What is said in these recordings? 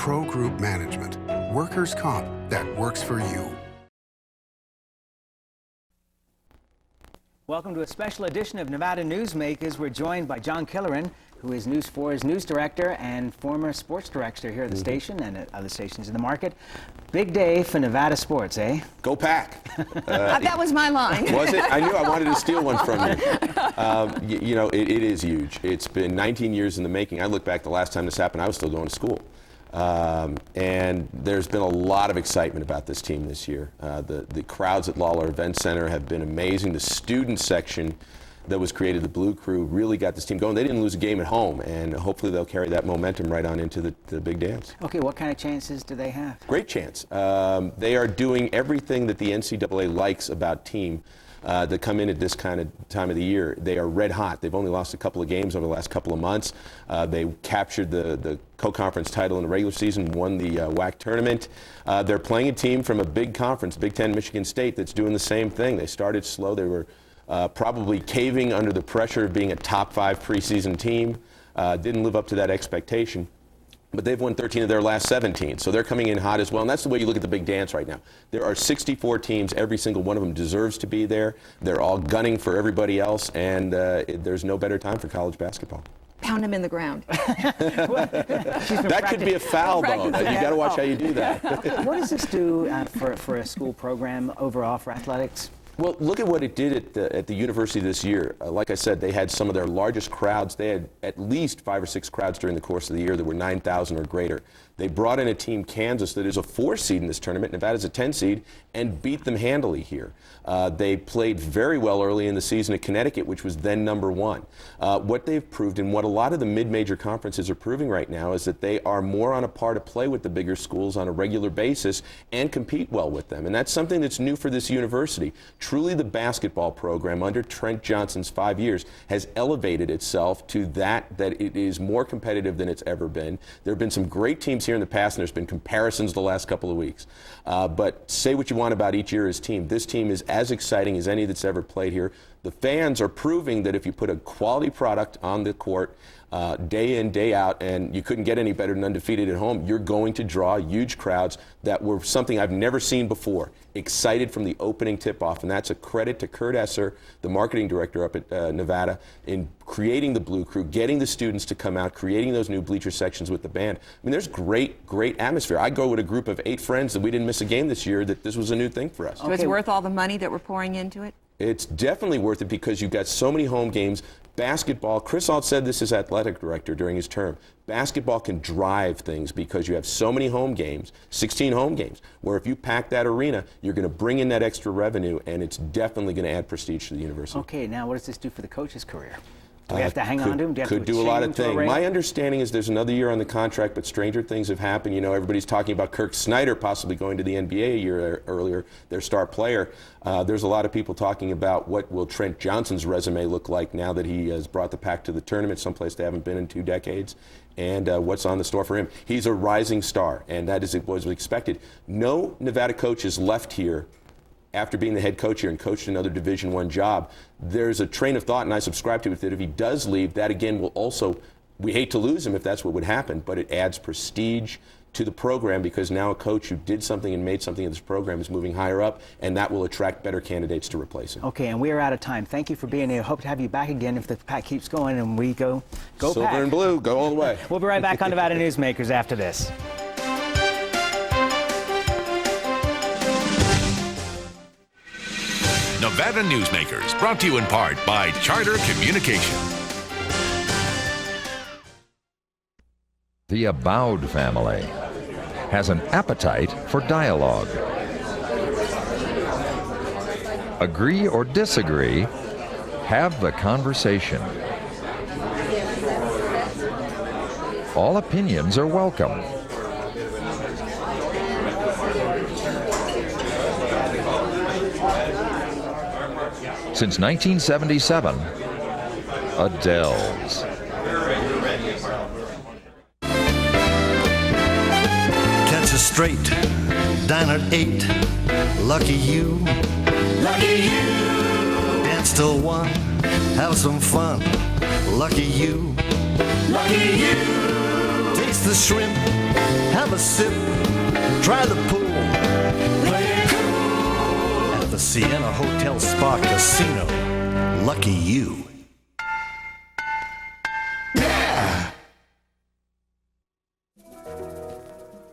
Pro Group Management. Workers' comp that works for you. Welcome to a special edition of Nevada Newsmakers. We're joined by Jon Killoran, who is News 4's news director and former sports director here at the station and at other stations in the market. Big day for Nevada sports, eh? Go Pack. That was my line. Was it? I knew I wanted to steal one from you. You know, it is huge. It's been 19 years in the making. I look back the last time this happened, I was still going to school. And there's been a lot of excitement about this team this year. The crowds at Lawler Event Center have been amazing. The student section that was created, the Blue Crew, really got this team going. They didn't lose a game at home, and hopefully they'll carry that momentum right on into the big dance. Okay, what kind of chances do they have? Great chance. They are doing everything that the NCAA likes about team that come in at this kind of time of the year. They are red hot. They've only lost a couple of games over the last couple of months. They captured the co-conference title in the regular season, won the WAC tournament. They're playing a team from a big conference, Big Ten, Michigan State, that's doing the same thing. They started slow. They were probably caving under the pressure of being a top 5 preseason team. Didn't live up to that expectation. But they've won 13 of their last 17, so they're coming in hot as well. And that's the way you look at the big dance right now. There are 64 teams. Every single one of them deserves to be there. They're all gunning for everybody else, and there's no better time for college basketball. Pound him in the ground. That could be a foul, though. You got to watch how you do that. What does this do for a school program overall for athletics? Well, look at what it did at the university this year. Like I said, they had some of their largest crowds. They had at least 5 or 6 crowds during the course of the year that were 9,000 or greater. They brought in a team, Kansas, that is a 4 seed in this tournament. Nevada's a 10 seed, and beat them handily here. They played very well early in the season at Connecticut, which was then number 1. What they've proved, and what a lot of the mid-major conferences are proving right now, is that they are more on a par to play with the bigger schools on a regular basis and compete well with them. And that's something that's new for this university. Truly, the basketball program under Trent Johnson's 5 years has elevated itself to that it is more competitive than it's ever been. There have been some great teams here in the past, and there's been comparisons the last couple of weeks. But say what you want about each year's team. This team is as exciting as any that's ever played here. The fans are proving that if you put a quality product on the court day in, day out, and you couldn't get any better than undefeated at home, you're going to draw huge crowds that were something I've never seen before. Excited from the opening tip-off, and that's a credit to Kurt Esser, the marketing director up at Nevada, in creating the Blue Crew, getting the students to come out, creating those new bleacher sections with the band. I mean, there's great atmosphere. I go with a group of 8 friends that we didn't miss a game this year, that this was a new thing for us. So it's worth all the money that we're pouring into it? It's definitely worth it because you've got so many home games. Basketball, Chris Alt said this as athletic director during his term. Basketball can drive things because you have so many home games, 16 home games, where if you pack that arena, you're going to bring in that extra revenue, and it's definitely going to add prestige to the university. Okay, now what does this do for the coach's career? Do we have to hang on to him? Could do a lot of things. My understanding is there's another year on the contract, but stranger things have happened. You know, everybody's talking about Kirk Snyder possibly going to the NBA a year earlier, their star player. There's a lot of people talking about what will Trent Johnson's resume look like now that he has brought the Pack to the tournament, someplace they haven't been in 2 decades, and what's on the store for him. He's a rising star, and that is what was expected. No Nevada coach has left here after being the head coach here and coached another Division I job. There's a train of thought, and I subscribe to it, that if he does leave, that again will also, we hate to lose him if that's what would happen, but it adds prestige to the program because now a coach who did something and made something of this program is moving higher up, and that will attract better candidates to replace him. Okay, and we are out of time. Thank you for being here. Hope to have you back again if the Pack keeps going and we go Silver Pack. and blue, go all the way. We'll be right back on Nevada Newsmakers after this. Nevada Newsmakers, brought to you in part by Charter Communication. The Abowd family has an appetite for dialogue. Agree or disagree, have the conversation. All opinions are welcome. Since 1977, Adele's. Catch a straight, dine at 8. Lucky you. Lucky you. Dance till 1. Have some fun. Lucky you. Lucky you. Taste the shrimp have a sip, try the pool, play it cool at the Sienna Hotel Spa Casino. Lucky you.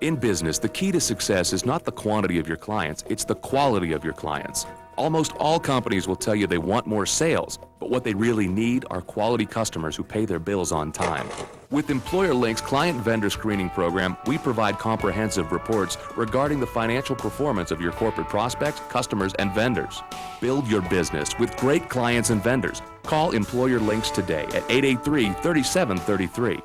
In business, the key to success is not the quantity of your clients, it's the quality of your clients. Almost all companies will tell you they want more sales, but what they really need are quality customers who pay their bills on time. With Employer Link's client vendor screening program, we provide comprehensive reports regarding the financial performance of your corporate prospects, customers, and vendors. Build your business with great clients and vendors. Call Employer Links today at 883-3733.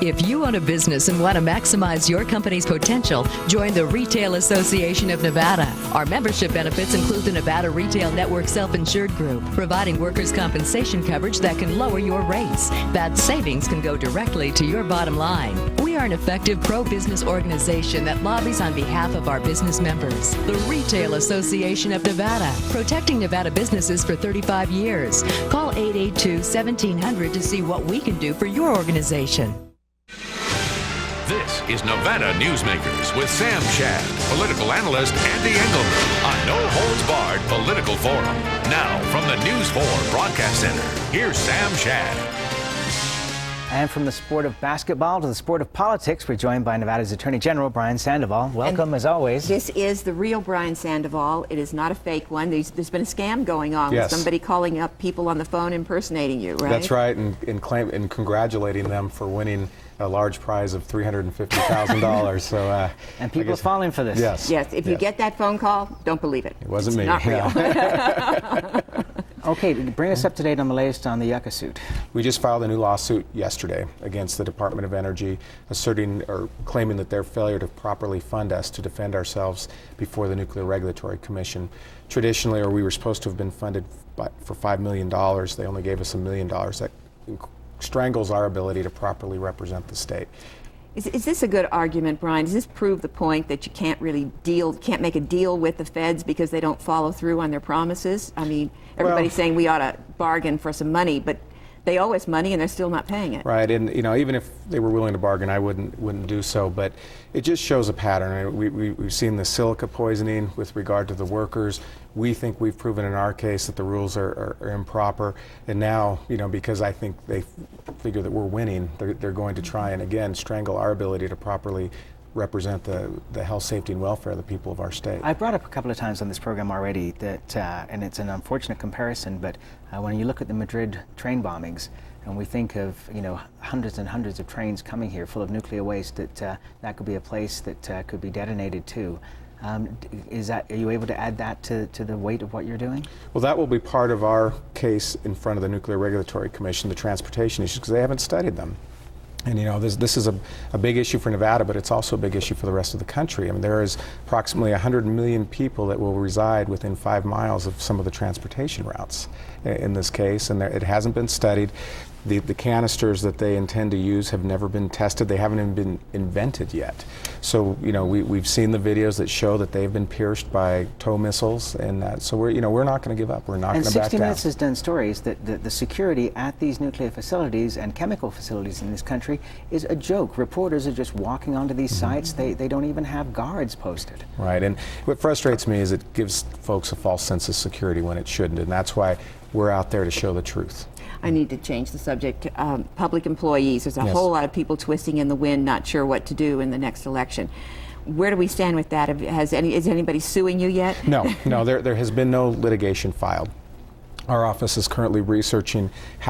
If you own a business and want to maximize your company's potential, join the Retail Association of Nevada. Our membership benefits include the Nevada Retail Network Self-Insured Group, providing workers' compensation coverage that can lower your rates. That savings can go directly to your bottom line. We are an effective pro-business organization that lobbies on behalf of our business members. The Retail Association of Nevada, protecting Nevada businesses for 35 years. Call 882-1700 to see what we can do for your organization. This is Nevada Newsmakers with Sam Shad, political analyst Ande Engleman on No Holds Barred Political Forum. Now, from the News 4 Broadcast Center, here's Sam Shad. And from the sport of basketball to the sport of politics, we're joined by Nevada's Attorney General, Brian Sandoval. Welcome, as always. This is the real Brian Sandoval. It is not a fake one. There's been a scam going on with somebody calling up people on the phone impersonating you, right? That's right, and congratulating them for winning a large prize of $350,000. So, and people are falling for this. Yes. Yes. If you get that phone call, don't believe it. It wasn't me. Not real. Okay, bring us up to date on the latest on the Yucca suit. We just filed a new lawsuit yesterday against the Department of Energy, asserting or claiming that their failure to properly fund us to defend ourselves before the Nuclear Regulatory Commission. Traditionally, we were supposed to have been funded for $5 million. They only gave us $1 million. That strangles our ability to properly represent the state. Is this a good argument, Brian? Does this prove the point that you can't make a deal with the feds because they don't follow through on their promises? I mean, everybody's saying we ought to bargain for some money, but they owe us money and they're still not paying it. Right, and even if they were willing to bargain, I wouldn't do so. But it just shows a pattern. We've seen the silica poisoning with regard to the workers. We think we've proven in our case that the rules are improper, and now, because I think they figure that we're winning, they're going to try and again strangle our ability to properly represent the health, safety, and welfare of the people of our state. I brought up a couple of times on this program already that, and it's an unfortunate comparison, but when you look at the Madrid train bombings, and we think of hundreds and hundreds of trains coming here full of nuclear waste, that could be a place that could be detonated too. Are you able to add that to the weight of what you're doing? Well, that will be part of our case in front of the Nuclear Regulatory Commission, the transportation issues, because they haven't studied them. And this is a big issue for Nevada, but it's also a big issue for the rest of the country. I mean, there is approximately 100 million people that will reside within 5 miles of some of the transportation routes in this case, and it hasn't been studied. The canisters that they intend to use have never been tested. They haven't even been invented yet. So, we've seen the videos that show that they've been pierced by tow missiles, and so we're not going to give up. We're not going to back down. And 60 Minutes has done stories that the security at these nuclear facilities and chemical facilities in this country is a joke. Reporters are just walking onto these sites. They don't even have guards posted. Right, and what frustrates me is it gives folks a false sense of security when it shouldn't, and that's why we're out there to show the truth. I need to change the subject. Public employees, there's a whole lot of people twisting in the wind, not sure what to do in the next election. Where do we stand with that? Is anybody suing you yet? No, there has been no litigation filed. Our office is currently researching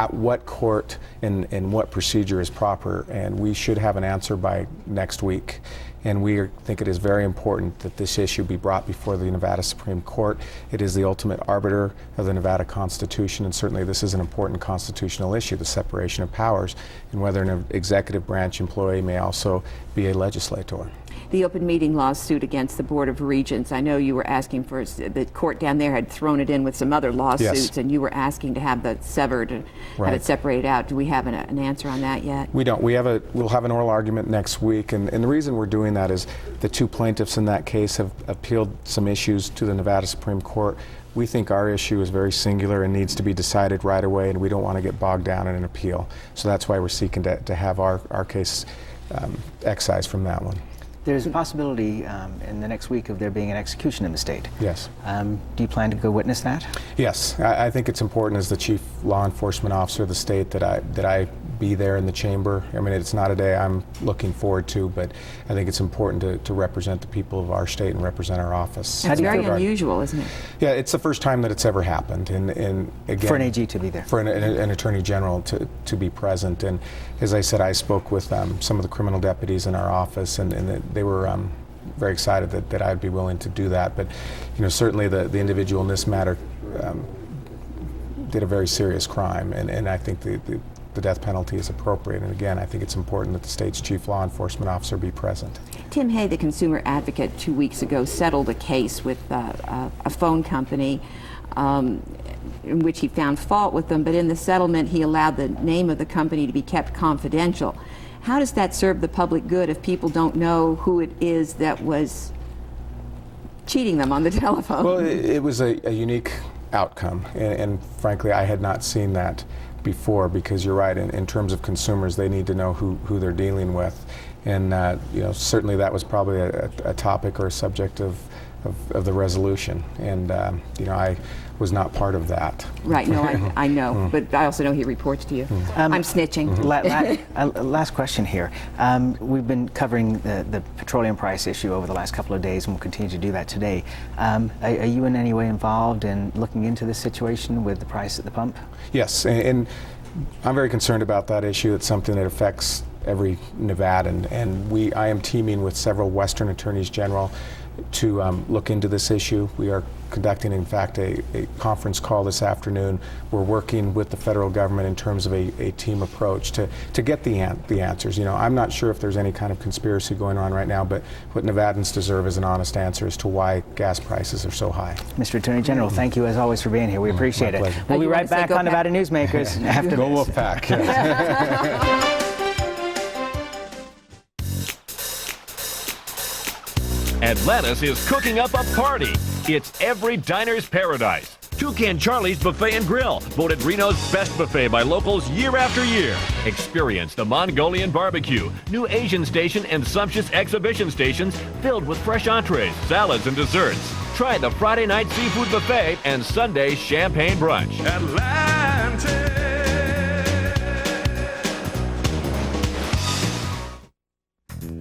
what court and what procedure is proper, and we should have an answer by next week. And we think it is very important that this issue be brought before the Nevada Supreme Court. It is the ultimate arbiter of the Nevada Constitution, and certainly this is an important constitutional issue, the separation of powers, and whether an executive branch employee may also be a legislator. The open meeting lawsuit against the Board of Regents, I know you were asking for, the court down there had thrown it in with some other lawsuits, and you were asking to have that severed, have it separated out. Do we have an answer on that yet? We don't. We'll have an oral argument next week, and the reason we're doing doing that is the two plaintiffs in that case have appealed some issues to the Nevada Supreme Court. We think our issue is very singular and needs to be decided right away, and we don't want to get bogged down in an appeal. So that's why we're seeking to have our case excised from that one. There's a possibility in the next week of there being an execution in the state. Yes. Do you plan to go witness that? Yes, I think it's important as the chief law enforcement officer of the state that I be there in the chamber. I mean, it's not a day I'm looking forward to, but I think it's important to represent the people of our state and represent our office. It's very unusual, isn't it? Yeah, it's the first time that it's ever happened, and again, for an AG to be there, for an attorney general to be present. And as I said, I spoke with some of the criminal deputies in our office, and they were very excited that I'd be willing to do that. But certainly the individual in this matter did a very serious crime, and I think the death penalty is appropriate. And again, I think it's important that the state's chief law enforcement officer be present. Tim Hay, the consumer advocate, 2 weeks ago settled a case with a phone company in which he found fault with them, but in the settlement he allowed the name of the company to be kept confidential. How does that serve the public good if people don't know who it is that was cheating them on the telephone? Well, it was a unique outcome, and frankly, I had not seen that before, because you're right, in terms of consumers, they need to know who they're dealing with. And certainly that was probably a topic or a subject of the resolution, and I was not part of that. Right, no, I know, but I also know he reports to you. I'm snitching. Last question here. We've been covering the petroleum price issue over the last couple of days, and we'll continue to do that today. Are you in any way involved in looking into this situation with the price at the pump? Yes, and I'm very concerned about that issue. It's something that affects every Nevadan, and I am teaming with several Western attorneys general to look into this issue. We are conducting, in fact, a conference call this afternoon. We're working with the federal government in terms of a team approach to get the answers. I'm not sure if there's any kind of conspiracy going on right now, but what Nevadans deserve is an honest answer as to why gas prices are so high. Mr. Attorney General, thank you as always for being here. We appreciate it. Pleasure. We'll be right back on Nevada Newsmakers after Go this. Wolfpack. Yes. Atlantis is cooking up a party. It's every diner's paradise. Toucan Charlie's Buffet and Grill, voted Reno's best buffet by locals year after year. Experience the Mongolian barbecue, new Asian station, and sumptuous exhibition stations filled with fresh entrees, salads, and desserts. Try the Friday night seafood buffet and Sunday champagne brunch. Atlantis.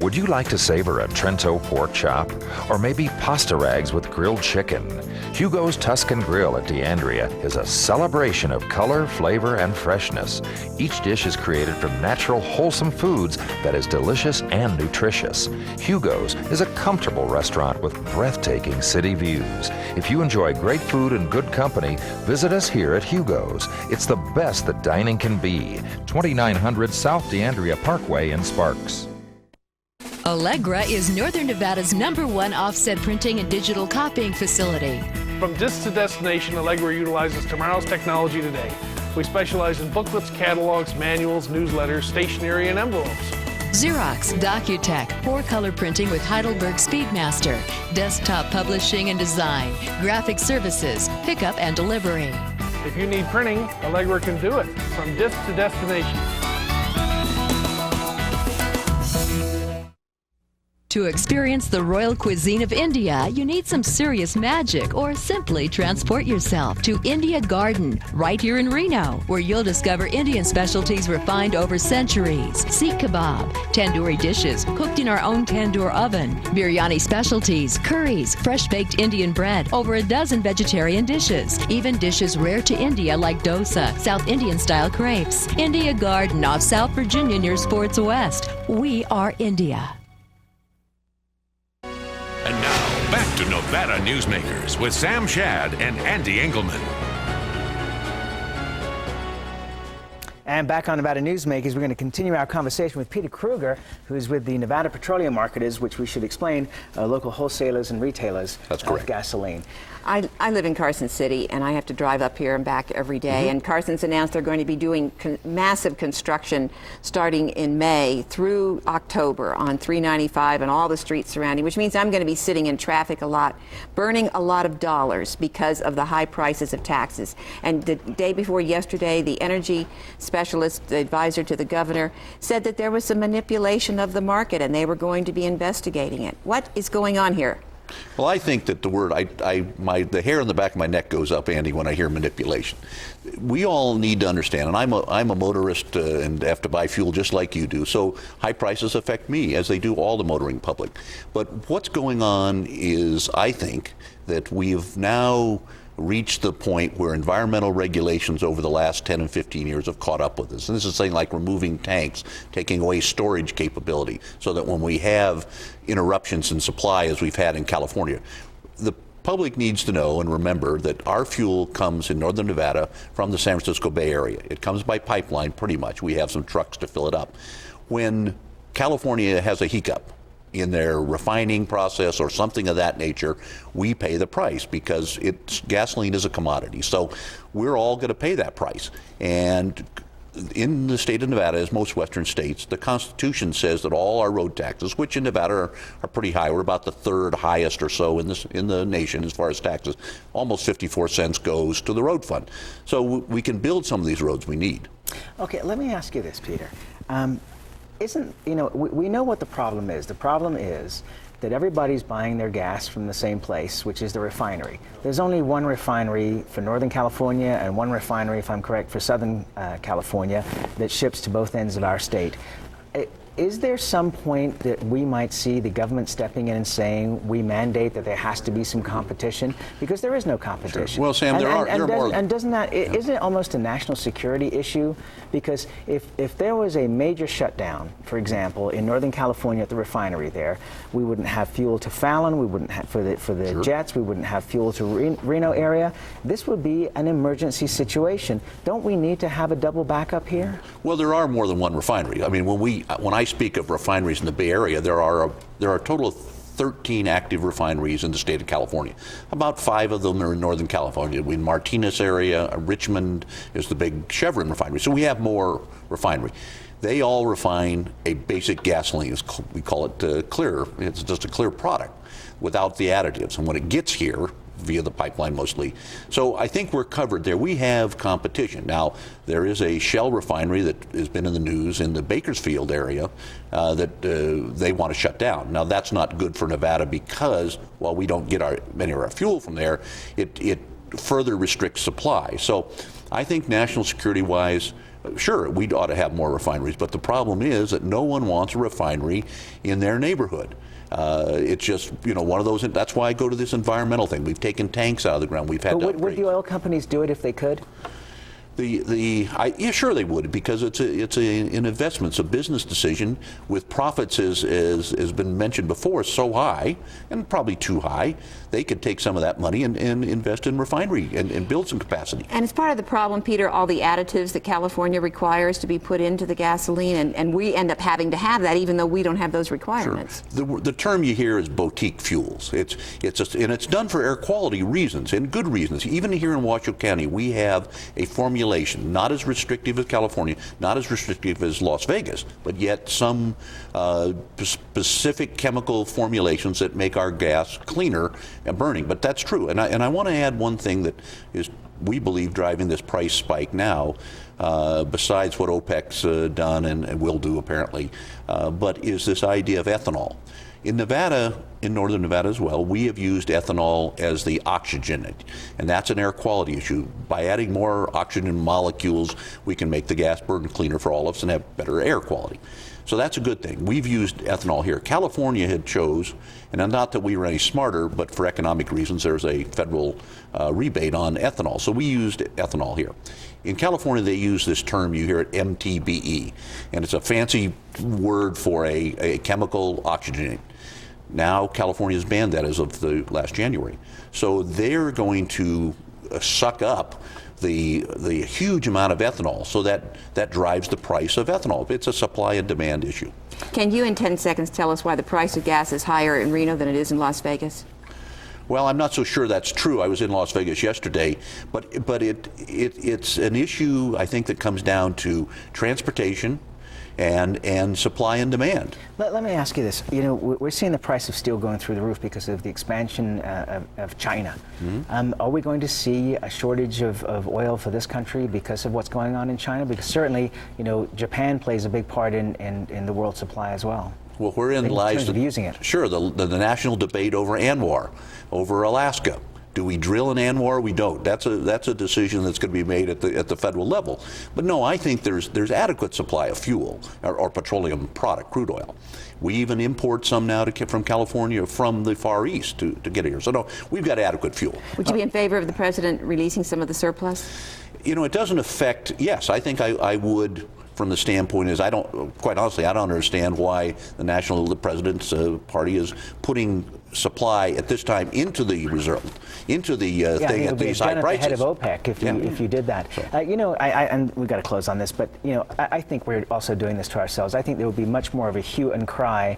Would you like to savor a Trento pork chop? Or maybe pasta rags with grilled chicken? Hugo's Tuscan Grill at D'Andrea is a celebration of color, flavor, and freshness. Each dish is created from natural, wholesome foods that is delicious and nutritious. Hugo's is a comfortable restaurant with breathtaking city views. If you enjoy great food and good company, visit us here at Hugo's. It's the best that dining can be. 2900 South D'Andrea Parkway in Sparks. Allegra is Northern Nevada's #1 offset printing and digital copying facility. From disc to destination, Allegra utilizes tomorrow's technology today. We specialize in booklets, catalogs, manuals, newsletters, stationery, and envelopes. Xerox, Docutech, 4-color printing with Heidelberg Speedmaster, desktop publishing and design, graphic services, pickup and delivery. If you need printing, Allegra can do it. From disc to destination. To experience the royal cuisine of India, you need some serious magic or simply transport yourself to India Garden, right here in Reno, where you'll discover Indian specialties refined over centuries. Sikh kebab, tandoori dishes cooked in our own tandoor oven, biryani specialties, curries, fresh-baked Indian bread, over a dozen vegetarian dishes, even dishes rare to India like dosa, South Indian-style crepes. India Garden off South Virginia near Sports West. We are India. And now, back to Nevada Newsmakers with Sam Shad and Ande Engleman. And back on Nevada Newsmakers, we're going to continue our conversation with Peter Krueger, who is with the Nevada Petroleum Marketers, which we should explain, local wholesalers and retailers of gasoline. I live in Carson City, and I have to drive up here and back every day. And Carson's announced they're going to be doing massive construction starting in May through October on 395 and all the streets surrounding, which means I'm going to be sitting in traffic a lot, burning a lot of dollars because of the high prices of taxes. And the day before yesterday, the energy specialist, the advisor to the governor, said that there was some manipulation of the market and they were going to be investigating it. What is going on here? Well, I think that the word, the hair on the back of my neck goes up, Andy, when I hear manipulation. We all need to understand, and I'm a motorist and have to buy fuel just like you do, so high prices affect me, as they do all the motoring public. But what's going on is, I think, that we've now reached the point where environmental regulations over the last 10 and 15 years have caught up with us. And this is something like removing tanks, taking away storage capability, so that when we have interruptions in supply, as we've had in California, the public needs to know and remember that our fuel comes in northern Nevada from the San Francisco Bay Area. It comes by pipeline pretty much. We have some trucks to fill it up. When California has a hiccup in their refining process or something of that nature, we pay the price because gasoline is a commodity. So we're all going to pay that price. And in the state of Nevada, as most western states, the Constitution says that all our road taxes, which in Nevada are pretty high, we're about the third highest or so in the nation as far as taxes, almost 54 cents goes to the road fund. So we can build some of these roads we need. Okay, let me ask you this, Peter. We know what the problem is. The problem is that everybody's buying their gas from the same place, which is the refinery. There's only one refinery for Northern California and one refinery, if I'm correct, for Southern California that ships to both ends of our state. Is there some point that we might see the government stepping in and saying we mandate that there has to be some competition? Because there is no competition. Sure. Well, Sam, isn't it almost a national security issue? Because if there was a major shutdown, for example, in Northern California at the refinery there, we wouldn't have fuel to Fallon, we wouldn't have for the jets, we wouldn't have fuel to Reno area. This would be an emergency situation. Don't we need to have a double backup here? Well, there are more than one refinery. I mean, when I speak of refineries in the Bay Area, there are a total of 13 active refineries in the state of California. About 5 of them are in Northern California. In Martinez area, Richmond is the big Chevron refinery. So we have more refinery. They all refine a basic gasoline. We call it clear. It's just a clear product without the additives. And when it gets here, via the pipeline mostly. So I think we're covered there. We have competition. Now, there is a Shell refinery that has been in the news in the Bakersfield area that they want to shut down. Now, that's not good for Nevada because while we don't get many of our fuel from there, it further restricts supply. So I think national security-wise, sure, we ought to have more refineries, but the problem is that no one wants a refinery in their neighborhood. It's just, one of those, that's why I go to this environmental thing. We've taken tanks out of the ground. We've had would the oil companies do it if they could? Yeah, sure they would, because it's an investment, it's a business decision with profits, as has been mentioned before, so high, and probably too high. They could take some of that money and invest in refinery and build some capacity. And it's part of the problem, Peter, all the additives that California requires to be put into the gasoline, and we end up having to have that even though we don't have those requirements. Sure. The term you hear is boutique fuels. And it's done for air quality reasons and good reasons. Even here in Washoe County, we have a formulation not as restrictive as California, not as restrictive as Las Vegas, but yet some specific chemical formulations that make our gas cleaner and burning. But that's true. And I want to add one thing that is, we believe, driving this price spike now, besides what OPEC's done and will do apparently, but is this idea of ethanol. In Nevada, in northern Nevada as well, we have used ethanol as the oxygenant, and that's an air quality issue. By adding more oxygen molecules, we can make the gas burn cleaner for all of us and have better air quality. So that's a good thing. We've used ethanol here. California had chose, and not that we were any smarter, but for economic reasons, there's a federal rebate on ethanol. So we used ethanol here. In California, they use this term, you hear it, MTBE, and it's a fancy word for a chemical oxygenant. Now, California has banned that as of the last January. So they're going to suck up the huge amount of ethanol, so that drives the price of ethanol. It's a supply and demand issue. Can you in 10 seconds tell us why the price of gas is higher in Reno than it is in Las Vegas? Well, I'm not so sure that's true. I was in Las Vegas yesterday, but it's an issue, I think, that comes down to transportation and supply and demand. Let me ask you this. You know, we're seeing the price of steel going through the roof because of the expansion of China. Are we going to see a shortage of oil for this country because of what's going on in China? Because certainly, you know, Japan plays a big part in the world supply as well. Well, wherein lies terms of using it. Sure, the national debate over ANWR, over Alaska. Do we drill in ANWR? We don't. That's a decision that's going to be made at the federal level. But no, I think there's adequate supply of fuel or petroleum product, crude oil. We even import some now from California, from the Far East to get here. So no, we've got adequate fuel. Would you be in favor of the president releasing some of the surplus? You know, it doesn't affect. Yes, I think I would. From the standpoint is, quite honestly, I don't understand why the president's party is putting supply at this time into the reserve, into the thing at these high prices. Head of OPEC, if you did that. So. You know, and we've got to close on this, but you know, I think we're also doing this to ourselves. I think there would be much more of a hue and cry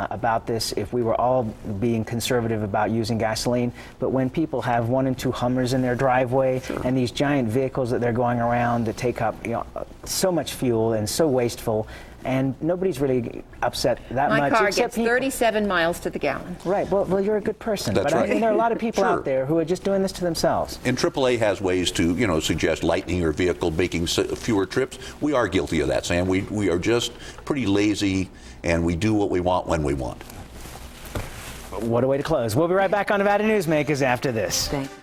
about this if we were all being conservative about using gasoline. But when people have 1 and 2 Hummers in their driveway, and these giant vehicles that they're going around that take up, you know, so much fuel and so wasteful, and nobody's really upset that much. My car gets 37 miles to the gallon. Right. Well, you're a good person. That's but right. I mean, there are a lot of people out there who are just doing this to themselves. And AAA has ways to, you know, suggest lightening your vehicle, making fewer trips. We are guilty of that, Sam. We are just pretty lazy, and we do what we want when we want. What a way to close. We'll be right back on Nevada Newsmakers after this. Thank you.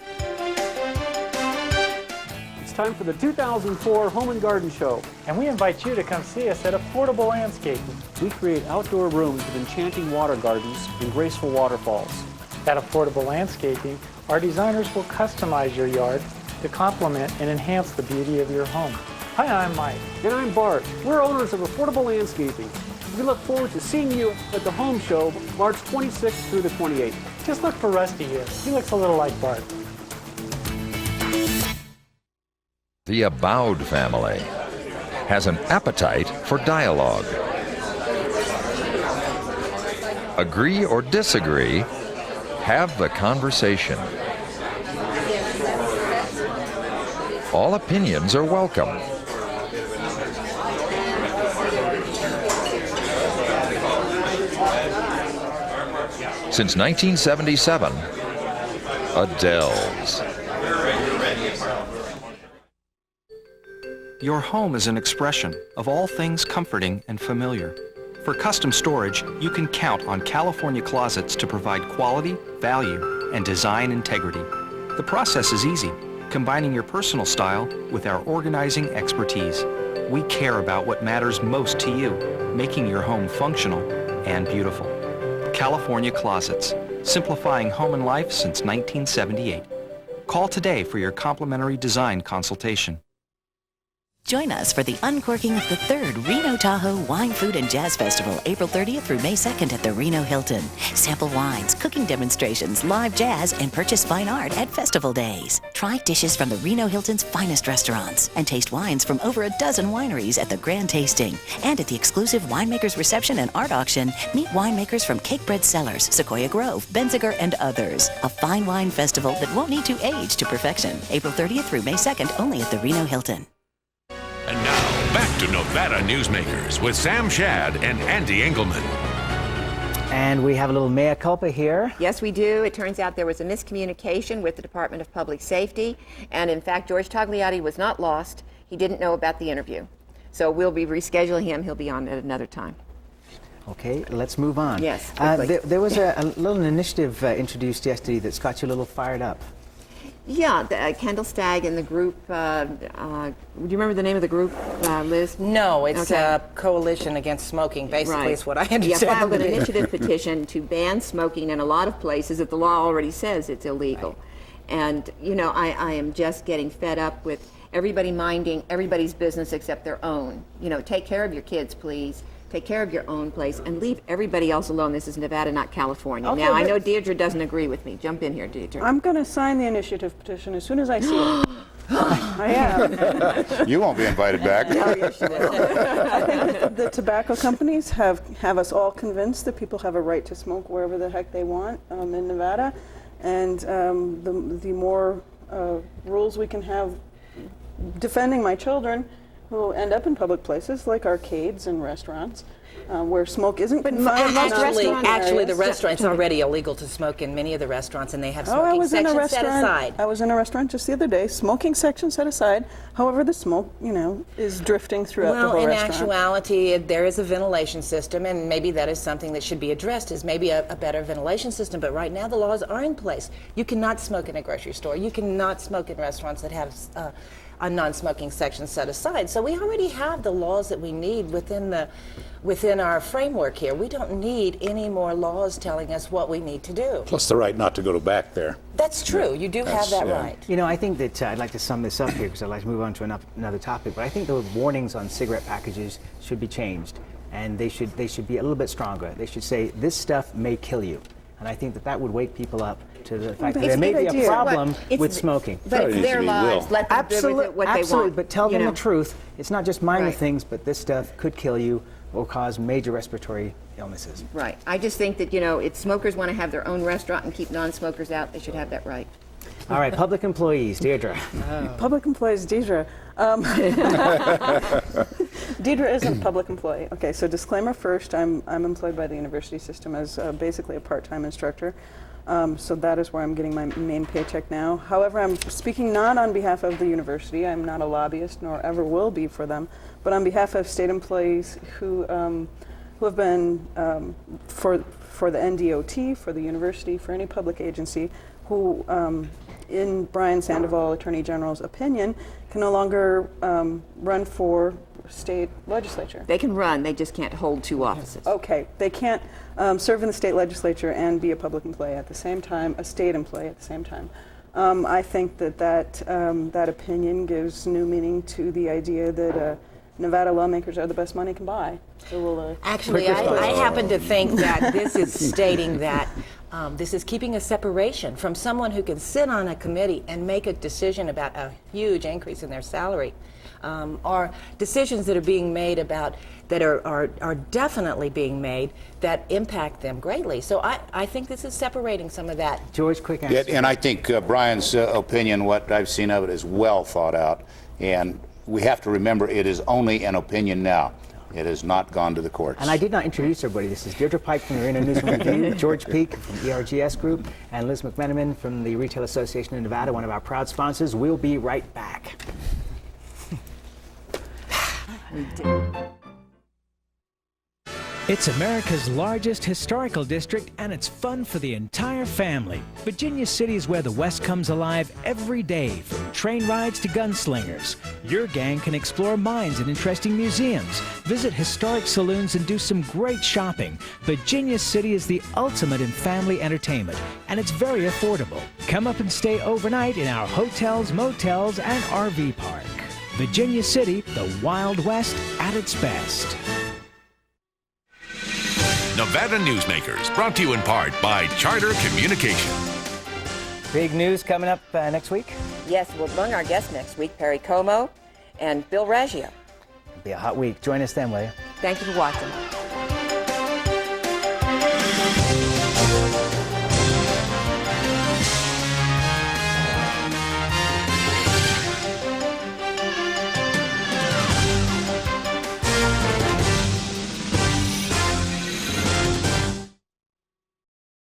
It's time for the 2004 Home and Garden Show, and we invite you to come see us at Affordable Landscaping. We create outdoor rooms with enchanting water gardens and graceful waterfalls. At Affordable Landscaping, our designers will customize your yard to complement and enhance the beauty of your home. Hi, I'm Mike. And I'm Bart. We're owners of Affordable Landscaping. We look forward to seeing you at the Home Show, March 26th through the 28th. Just look for Rusty here. He looks a little like Bart. The Aboud family has an appetite for dialogue. Agree or disagree, have the conversation. All opinions are welcome. Since 1977, Adele's. Your home is an expression of all things comforting and familiar. For custom storage, you can count on California Closets to provide quality, value, and design integrity. The process is easy, combining your personal style with our organizing expertise. We care about what matters most to you, making your home functional and beautiful. California Closets, simplifying home and life since 1978. Call today for your complimentary design consultation. Join us for the uncorking of the 3rd Reno Tahoe Wine, Food, and Jazz Festival, April 30th through May 2nd at the Reno Hilton. Sample wines, cooking demonstrations, live jazz, and purchase fine art at festival days. Try dishes from the Reno Hilton's finest restaurants and taste wines from over a dozen wineries at the Grand Tasting. And at the exclusive Winemakers Reception and Art Auction, meet winemakers from Cakebread Cellars, Sequoia Grove, Benziger, and others. A fine wine festival that won't need to age to perfection. April 30th through May 2nd, only at the Reno Hilton. And now, back to Nevada Newsmakers with Sam Shad and Ande Engleman. And we have a little mea culpa here. Yes, we do. It turns out there was a miscommunication with the Department of Public Safety. And in fact, George Tagliati was not lost. He didn't know about the interview. So we'll be rescheduling him. He'll be on at another time. Okay, let's move on. Yes. There was a little initiative introduced yesterday that's got you a little fired up. Yeah, Kendall Stagg and the group, do you remember the name of the group, Liz? No, it's a coalition against smoking, basically, is what I understand. Yeah, filed an initiative petition to ban smoking in a lot of places that the law already says it's illegal. And, you know, I am just getting fed up with everybody minding everybody's business except their own. You know, take care of your kids, please. take care of your own place, and leave everybody else alone. This is Nevada, not California. Okay, now, I but- know Deidre doesn't agree with me. Jump in here, Deidre. I'm going to sign the initiative petition as soon as I see it. I am. You won't be invited back. Oh, yes, you will. I think that the tobacco companies have us all convinced that people have a right to smoke wherever the heck they want in Nevada, and the more rules we can have defending my children who end up in public places like arcades and restaurants where smoke isn't confined. Actually, the restaurant's already illegal to smoke in many of the restaurants, and they have smoking sections set aside. I was in a restaurant just the other day, smoking section set aside. However, the smoke, is drifting throughout the whole restaurant. Well, in actuality, there is a ventilation system, and maybe that is something that should be addressed, is maybe a better ventilation system. But right now, the laws are in place. You cannot smoke in a grocery store. You cannot smoke in restaurants that have a non-smoking section set aside. So we already have the laws that we need within our framework here. We don't need any more laws telling us what we need to do. Plus the right not to go back there. That's true. You do have that right. You know, I think that I'd like to sum this up here because I'd like to move on to another topic. But I think the warnings on cigarette packages should be changed, and they should be a little bit stronger. They should say this stuff may kill you, and I think that would wake people up to the fact that there may be a problem with smoking. But it's their lives. Let them do with it what they want. But tell them the truth. It's not just minor things, but this stuff could kill you or cause major respiratory illnesses. Right. I just think that, if smokers want to have their own restaurant and keep non-smokers out, they should have that right. All right, public employees, Deidre. Public employees, Deidre. Deidre isn't a public employee. Okay, so disclaimer first, I'm employed by the university system as basically a part-time instructor. So that is where I'm getting my main paycheck now. However, I'm speaking not on behalf of the university. I'm not a lobbyist, nor ever will be for them, but on behalf of state employees who have been for the NDOT, for the university, for any public agency, who, in Brian Sandoval, Attorney General's opinion, can no longer run for state legislature. They can run, they just can't hold two offices. Okay, they can't serve in the state legislature and be a public employee at the same time, a state employee at the same time. I think that opinion gives new meaning to the idea that Nevada lawmakers are the best money can buy. So we'll, Actually, I happen to think that this is stating that this is keeping a separation from someone who can sit on a committee and make a decision about a huge increase in their salary. Or decisions that are being made that are definitely being made that impact them greatly. So I think this is separating some of that. George, quick answer. Yeah, and I think Brian's opinion, what I've seen of it, is well thought out. And we have to remember it is only an opinion now. It has not gone to the courts. And I did not introduce everybody. This is Deidre Pike from the Reno News Review, George Peak from ERGS Group, and Liz MacMenamin from the Retail Association of Nevada, one of our proud sponsors. We'll be right back. It's America's largest historical district, and it's fun for the entire family. Virginia City is where the West comes alive every day, from train rides to gunslingers. Your gang can explore mines and interesting museums, visit historic saloons, and do some great shopping. Virginia City is the ultimate in family entertainment, and it's very affordable. Come up and stay overnight in our hotels, motels, and RV park. Virginia City, the Wild West at its best. Nevada Newsmakers, brought to you in part by Charter Communication. Big news coming up next week. Yes, well, among our guests next week, Perry Como and Bill Raggio. It'll be a hot week. Join us then, will you? Thank you for watching.